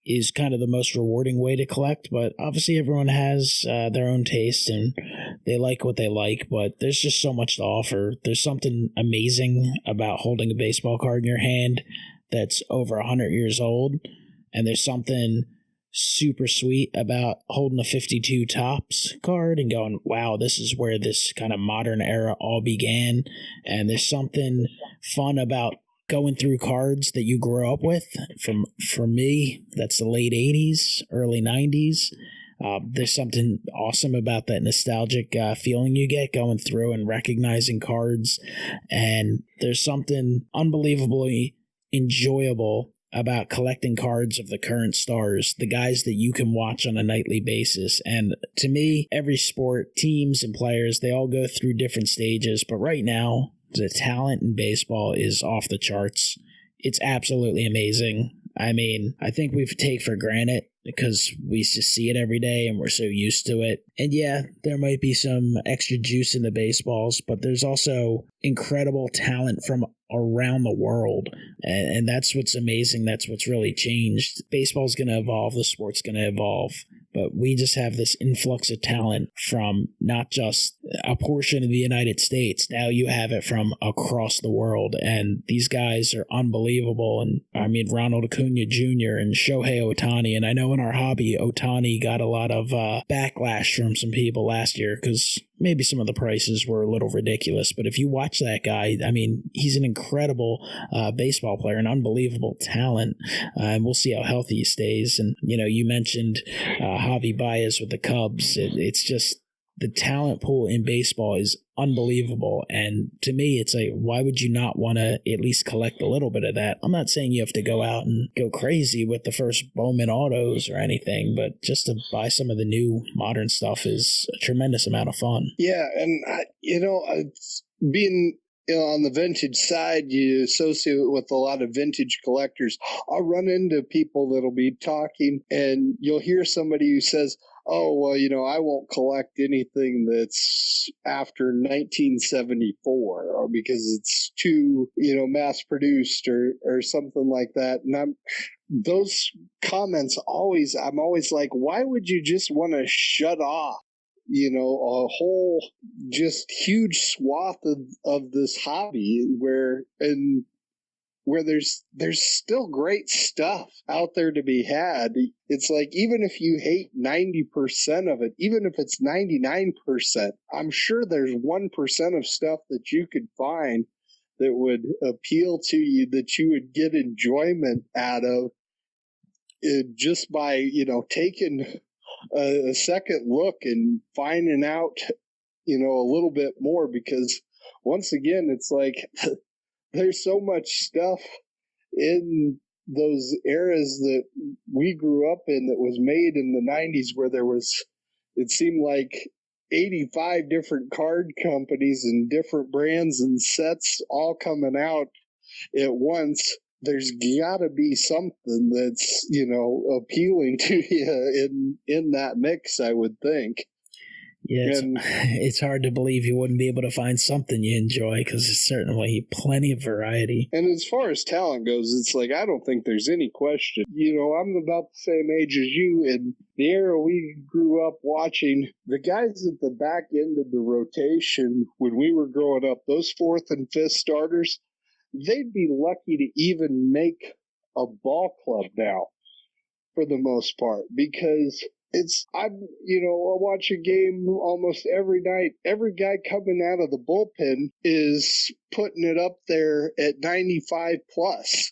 is kind of the most rewarding way to collect. But obviously everyone has their own taste and they like what they like, but there's just so much to offer. There's something amazing about holding a baseball card in your hand that's over 100 years old, and there's something super sweet about holding a 52 tops card and going, wow, this is where this kind of modern era all began. And there's something fun about going through cards that you grew up with. For me, that's the late 80s, early 90s. There's something awesome about that nostalgic feeling you get going through and recognizing cards. And there's something unbelievably enjoyable about collecting cards of the current stars, the guys that you can watch on a nightly basis. And to me, every sport, teams and players, they all go through different stages. But right now, the talent in baseball is off the charts. It's absolutely amazing. I mean, I think we take for granted because we just see it every day and we're so used to it. And yeah, there might be some extra juice in the baseballs, but there's also incredible talent from around the world. And that's what's amazing. That's what's really changed. Baseball's going to evolve. The sport's going to evolve. But we just have this influx of talent from not just a portion of the United States. Now you have it from across the world. And these guys are unbelievable. And I mean, Ronald Acuna Jr. and Shohei Ohtani. And I know in our hobby, Ohtani got a lot of backlash from some people last year because maybe some of the prices were a little ridiculous. But if you watch that guy, I mean, he's an incredible baseball player, an unbelievable talent. And we'll see how healthy he stays. And, you know, you mentioned Javi Baez with the Cubs. It's just the talent pool in baseball is unbelievable. And to me, it's like, why would you not want to at least collect a little bit of that? I'm not saying you have to go out and go crazy with the first Bowman autos or anything, but just to buy some of the new modern stuff is a tremendous amount of fun. Yeah, and being on the vintage side, you associate it with a lot of vintage collectors. I'll run into people that'll be talking, and you'll hear somebody who says, oh, well, I won't collect anything that's after 1974 or because it's too, mass produced or something like that. And those comments I'm always like, why would you just want to shut off, a whole just huge swath of this hobby where there's still great stuff out there to be had. It's like, even if you hate 90% of it, even if it's 99%, I'm sure there's 1% of stuff that you could find that would appeal to you, that you would get enjoyment out of just by, taking a second look and finding out, a little bit more. Because once again, it's like there's so much stuff in those eras that we grew up in that was made in the 90s where it seemed like 85 different card companies and different brands and sets all coming out at once. There's got to be something that's, appealing to you in that mix, I would think. Yeah, it's hard to believe you wouldn't be able to find something you enjoy because there's certainly plenty of variety. And as far as talent goes, it's like, I don't think there's any question. I'm about the same age as you. In the era we grew up watching, the guys at the back end of the rotation when we were growing up, those fourth and fifth starters, they'd be lucky to even make a ball club now for the most part, because I watch a game almost every night. Every guy coming out of the bullpen is putting it up there at 95 plus.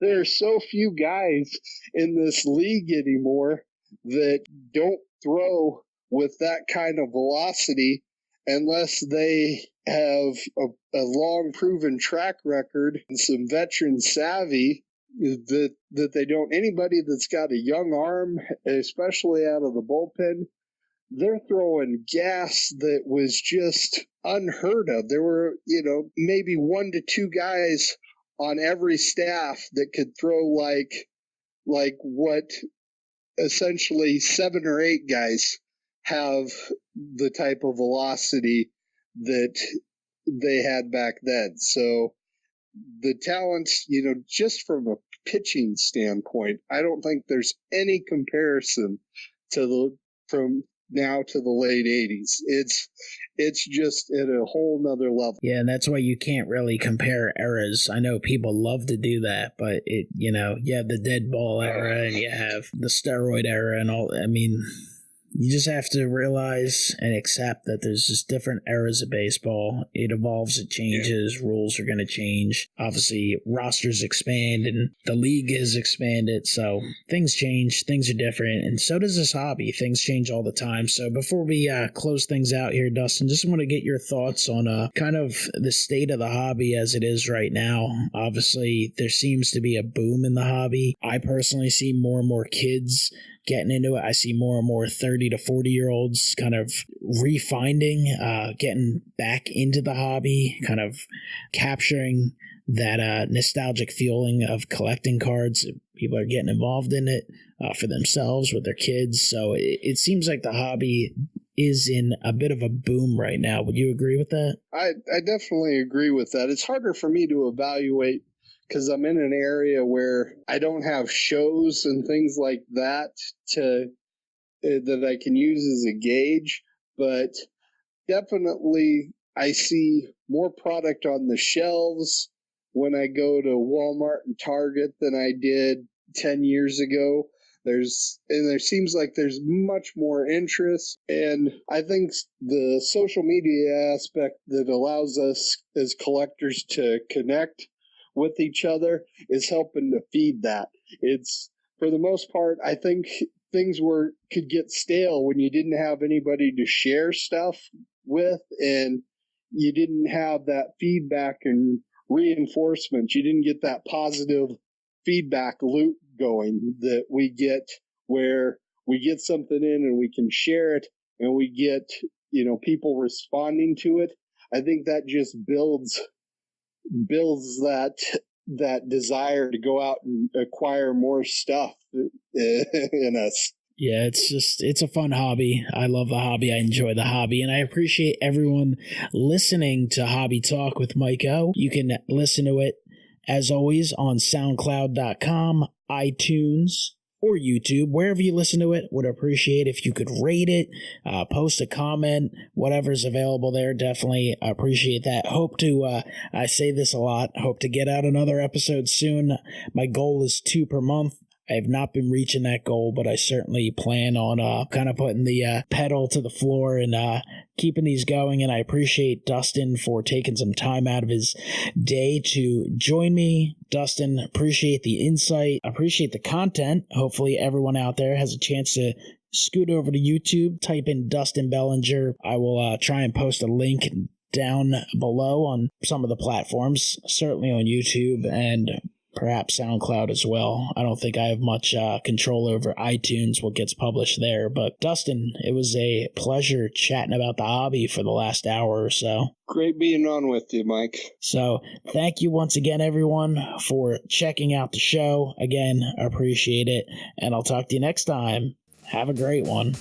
There are so few guys in this league anymore that don't throw with that kind of velocity unless they have a long proven track record and some veteran savvy that they don't. Anybody that's got a young arm, especially out of the bullpen, they're throwing gas that was just unheard of. There were, maybe 1 to 2 guys on every staff that could throw like what essentially 7 or 8 guys have the type of velocity that they had back then. So the talent, just from a pitching standpoint, I don't think there's any comparison from now to the late 80s. It's just at a whole nother level. Yeah, and that's why you can't really compare eras. I know people love to do that, but you have the dead ball era and you have the steroid era and all. I mean, you just have to realize and accept that there's just different eras of baseball. It evolves, it changes, rules are going to change. Obviously, rosters expand and the league has expanded, so things change, things are different, and so does this hobby. Things change all the time. So before we close things out here, Dustin, just want to get your thoughts on kind of the state of the hobby as it is right now. Obviously, there seems to be a boom in the hobby. I personally see more and more kids getting into it. I see more and more 30 to 40-year-olds kind of refinding, getting back into the hobby, kind of capturing that nostalgic feeling of collecting cards. People are getting involved in it for themselves, with their kids. So it seems like the hobby is in a bit of a boom right now. Would you agree with that? I definitely agree with that. It's harder for me to evaluate because I'm in an area where I don't have shows and things like that that I can use as a gauge, but definitely I see more product on the shelves when I go to Walmart and Target than I did 10 years ago. There seems like there's much more interest, and I think the social media aspect that allows us as collectors to connect with each other is helping to feed that. It's, for the most part, I think things could get stale when you didn't have anybody to share stuff with, and you didn't have that feedback and reinforcement. You didn't get that positive feedback loop going that we get, where we get something in and we can share it and we get, people responding to it. I think that just builds that desire to go out and acquire more stuff in us. Yeah, it's a fun hobby. I love the hobby. I enjoy the hobby. And I appreciate everyone listening to Hobby Talk with MikeO. You can listen to it, as always, on SoundCloud.com, iTunes, or YouTube, wherever you listen to it. Would appreciate if you could rate it, post a comment, whatever's available there. Definitely appreciate that. Hope to, I say this a lot, hope to get out another episode soon. My goal is 2 per month. I have not been reaching that goal, but I certainly plan on kind of putting the pedal to the floor and keeping these going. And I appreciate Dustin for taking some time out of his day to join me. Dustin, appreciate the insight, appreciate the content. Hopefully everyone out there has a chance to scoot over to YouTube, type in Dustin Bellinger. I will try and post a link down below on some of the platforms, certainly on YouTube and perhaps SoundCloud as well. I don't think I have much control over iTunes, what gets published there. But Dustin, it was a pleasure chatting about the hobby for the last hour or so. Great being on with you, Mike. So thank you once again, everyone, for checking out the show. Again, I appreciate it. And I'll talk to you next time. Have a great one.